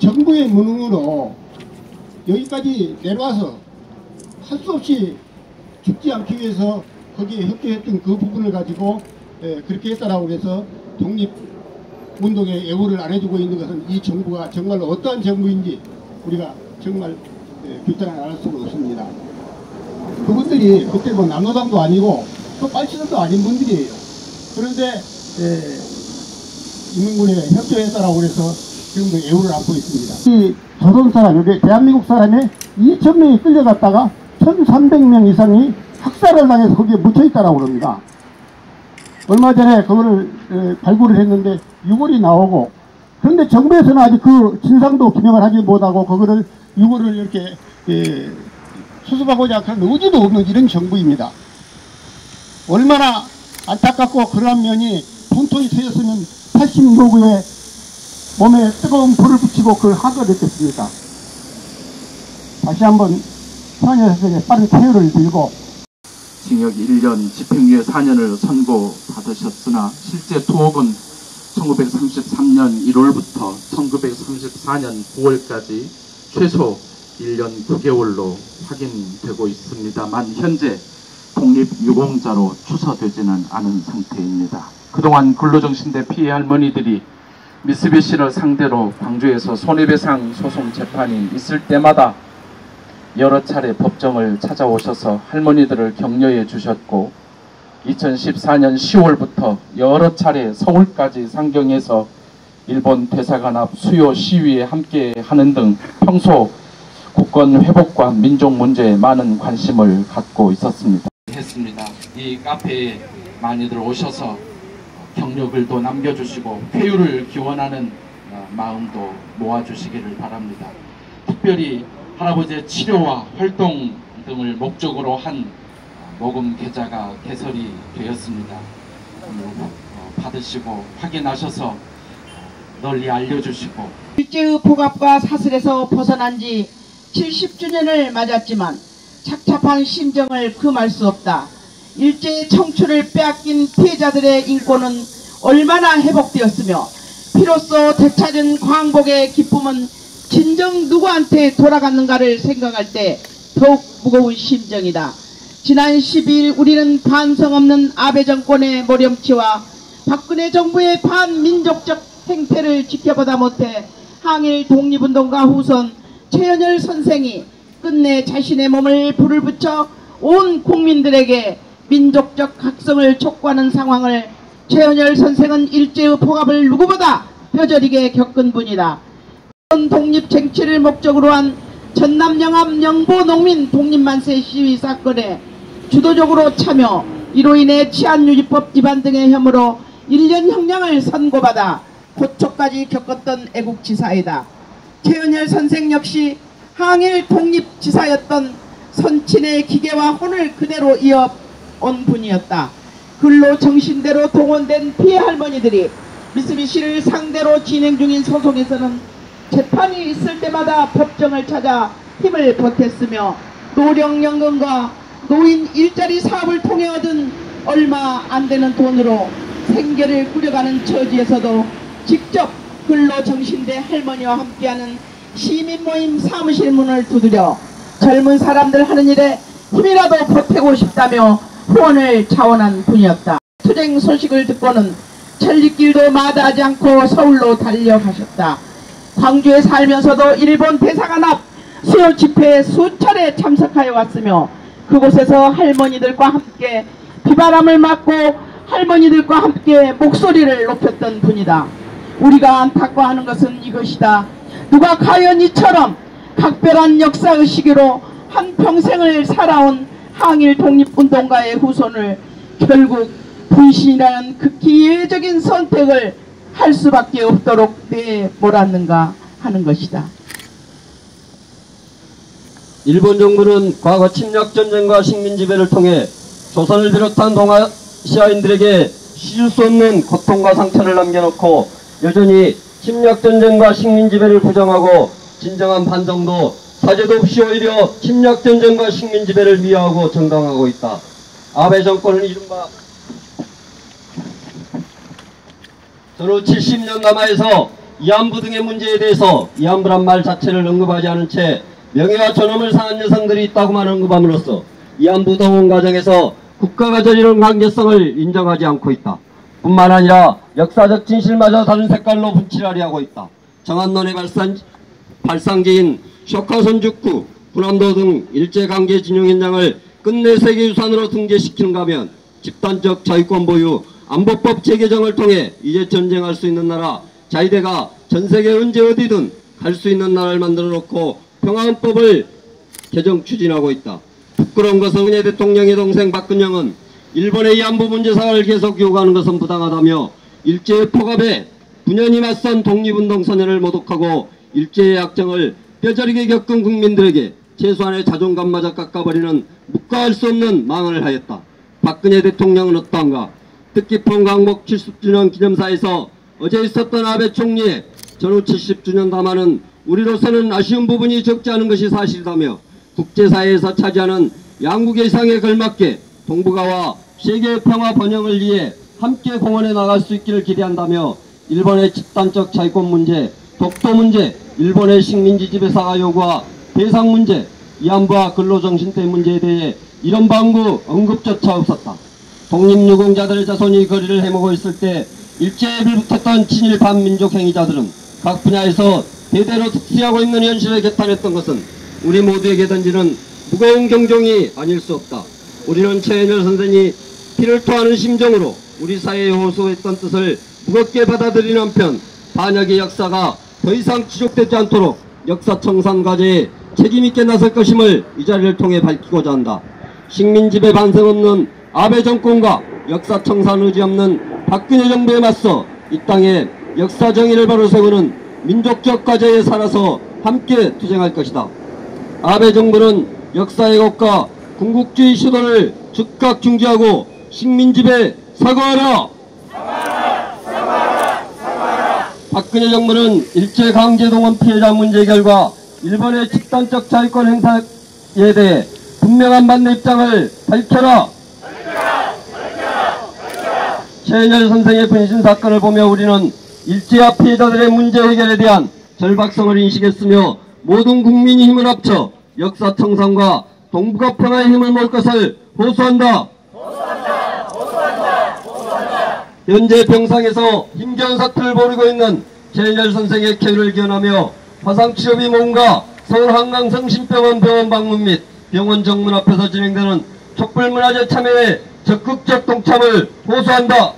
정부의 무능으로 여기까지 내려와서 할 수 없이 죽지 않기 위해서 거기에 협조했던 그 부분을 가지고 그렇게 했다라고 해서 독립운동에 애호를 안 해주고 있는 것은 이 정부가 정말로 어떠한 정부인지 우리가 정말 규탄을 안 할 수가 없습니다. 그분들이 그때 뭐 남로당도 아니고 또 빨치산도 아닌 분들이에요. 그런데 인민군에 협조했다라고 해서 지금도 애호를 안고 있습니다. 이 조선 사람, 여기 대한민국 사람이 2,000명이 끌려갔다가 1,300명 이상이 학살을 당해서 거기에 묻혀있다라고 그럽니다. 얼마 전에 그거를 발굴을 했는데 6월이 나오고, 그런데 정부에서는 아직 그 진상도 규명을 하지 못하고 그거를 6월을 이렇게 수습하고자 하는 의지도 없는 이런 정부입니다. 얼마나 안타깝고 그러한 면이 분통이 트였으면 86구에 몸에 뜨거운 불을 붙이고 그걸 하게 됐겠습니까? 다시 한번 서한여선생의 빠른 태율을 빌고 징역 1년, 집행유예 4년을 선고받으셨으나 실제 투옥은 1933년 1월부터 1934년 9월까지 최소 1년 9개월로 확인되고 있습니다만 현재 독립유공자로 추서되지는 않은 상태입니다. 그동안 근로정신대 피해 할머니들이 미쓰비시를 상대로 광주에서 손해배상 소송 재판이 있을 때마다 여러 차례 법정을 찾아오셔서 할머니들을 격려해 주셨고 2014년 10월부터 여러 차례 서울까지 상경해서 일본 대사관 앞 수요 시위에 함께하는 등 평소 국권 회복과 민족 문제에 많은 관심을 갖고 있었습니다. 이 카페에 많이들 오셔서 격려글도 남겨주시고 쾌유를 기원하는 마음도 모아주시기를 바랍니다. 특별히 할아버지의 치료와 활동 등을 목적으로 한 모금 계좌가 개설이 되었습니다. 받으시고 확인하셔서 널리 알려주시고 일제의 폭압과 사슬에서 벗어난 지 70주년을 맞았지만 착잡한 심정을 금할 수 없다. 일제의 청춘을 빼앗긴 피해자들의 인권은 얼마나 회복되었으며 비로소 되찾은 광복의 기쁨은 진정 누구한테 돌아갔는가를 생각할 때 더욱 무거운 심정이다. 지난 12일 우리는 반성 없는 아베 정권의 모렴치와 박근혜 정부의 반민족적 행태를 지켜보다 못해 항일 독립운동가 후손 최연열 선생이 끝내 자신의 몸을 불을 붙여 온 국민들에게 민족적 각성을 촉구하는 상황을 최연열 선생은 일제의 폭압을 누구보다 뼈저리게 겪은 분이다. 독립 쟁취를 목적으로 한 전남 영암 영보 농민 독립만세 시위 사건에 주도적으로 참여, 이로 인해 치안유지법 위반 등의 혐의로 1년 형량을 선고받아 고초까지 겪었던 애국지사이다. 최연열 선생 역시 항일 독립지사였던 선친의 기계와 혼을 그대로 이어온 분이었다. 근로 정신대로 동원된 피해 할머니들이 미쓰비시를 상대로 진행 중인 소송에서는 재판이 있을 때마다 법정을 찾아 힘을 보탰으며 노령연금과 노인 일자리 사업을 통해 얻은 얼마 안 되는 돈으로 생계를 꾸려가는 처지에서도 직접 근로정신대 할머니와 함께하는 시민모임 사무실 문을 두드려 젊은 사람들 하는 일에 힘이라도 보태고 싶다며 후원을 자원한 분이었다. 투쟁 소식을 듣고는 천리길도 마다하지 않고 서울로 달려가셨다. 광주에 살면서도 일본 대사관 앞 수요 집회에 수차례 참석하여 왔으며 그곳에서 할머니들과 함께 비바람을 맞고 할머니들과 함께 목소리를 높였던 분이다. 우리가 안타까워하는 것은 이것이다. 누가 과연 이처럼 각별한 역사의식으로 한평생을 살아온 항일 독립운동가의 후손을 결국 분신이라는 극히 예외적인 선택을 할 수밖에 없도록 내몰았는가 하는 것이다. 일본 정부는 과거 침략전쟁과 식민지배를 통해 조선을 비롯한 동아시아인들에게 씻을 수 없는 고통과 상처를 남겨놓고 여전히 침략전쟁과 식민지배를 부정하고 진정한 반성도 사죄도 없이 오히려 침략전쟁과 식민지배를 미화하고 정당화하고 있다. 아베 정권은 이른바 전후 70년 남하에서 위안부 등의 문제에 대해서 위안부란 말 자체를 언급하지 않은 채 명예와 존엄을 상한 여성들이 있다고만 언급함으로써 위안부 동원 과정에서 국가가 저지른 강제성을 인정하지 않고 있다. 뿐만 아니라 역사적 진실마저 다른 색깔로 분칠하려 하고 있다. 정한론의 발상지인 쇼카선 죽구, 군함도 등 일제강제징용 현장을 끝내 세계유산으로 등재시키는가 하면 집단적 자유권 보유, 안보법 재개정을 통해 이제 전쟁할 수 있는 나라, 자위대가 전세계 언제 어디든 갈 수 있는 나라를 만들어 놓고 평화헌법을 개정 추진하고 있다. 부끄러운 것은 은혜 대통령의 동생 박근영은 일본의 위안부 문제 사활을 계속 요구하는 것은 부당하다며 일제의 폭압에 분연히 맞선 독립운동 선열을 모독하고 일제의 약정을 뼈저리게 겪은 국민들에게 최소한의 자존감마저 깎아버리는 묵과할 수 없는 망언을 하였다. 박근혜 대통령은 어떠한가? 뜻깊은 광복 70주년 기념사에서 어제 있었던 아베 총리의 전후 70주년 담화는 우리로서는 아쉬운 부분이 적지 않은 것이 사실이라며 국제사회에서 차지하는 양국의 이상에 걸맞게 동북아와 세계의 평화 번영을 위해 함께 공헌해 나갈 수 있기를 기대한다며 일본의 집단적 자유권 문제, 독도 문제, 일본의 식민지 지배사가 요구와 대상 문제, 위안부와 근로정신대 문제에 대해 이런 방구 언급조차 없었다. 독립유공자들의 자손이 거리를 해먹고 있을 때 일제에 불붙었던 친일 반민족 행위자들은 각 분야에서 대대로 특수하고 있는 현실을 개탄했던 것은 우리 모두에게 던지는 무거운 경종이 아닐 수 없다. 우리는 최현열 선생이 피를 토하는 심정으로 우리 사회에 호소했던 뜻을 무겁게 받아들이는 한편 반역의 역사가 더 이상 지속되지 않도록 역사청산 과제에 책임있게 나설 것임을 이 자리를 통해 밝히고자 한다. 식민지배 반성 없는 아베 정권과 역사청산 의지 없는 박근혜 정부에 맞서 이 땅에 역사정의를 바로 세우는 민족적 과제에 살아서 함께 투쟁할 것이다. 아베 정부는 역사 왜곡과 군국주의 시도를 즉각 중지하고 식민지배 사과하라! 박근혜 정부는 일제강제동원 피해자 문제 결과 일본의 집단적 자유권 행사에 대해 분명한 반대 입장을 밝혀라! 최현열 선생의 분신 사건을 보며 우리는 일제와 피해자들의 문제 해결에 대한 절박성을 인식했으며 모든 국민이 힘을 합쳐 역사청산과 동북아 평화의 힘을 모을 것을 호소한다. 현재 병상에서 힘겨운 사태를 벌이고 있는 최현열 선생의 쾌유를 기원하며 화상치료비 모금과 서울 한강성심병원 병원 방문 및 병원 정문 앞에서 진행되는 촛불문화제 참여에 적극적 동참을 호소한다.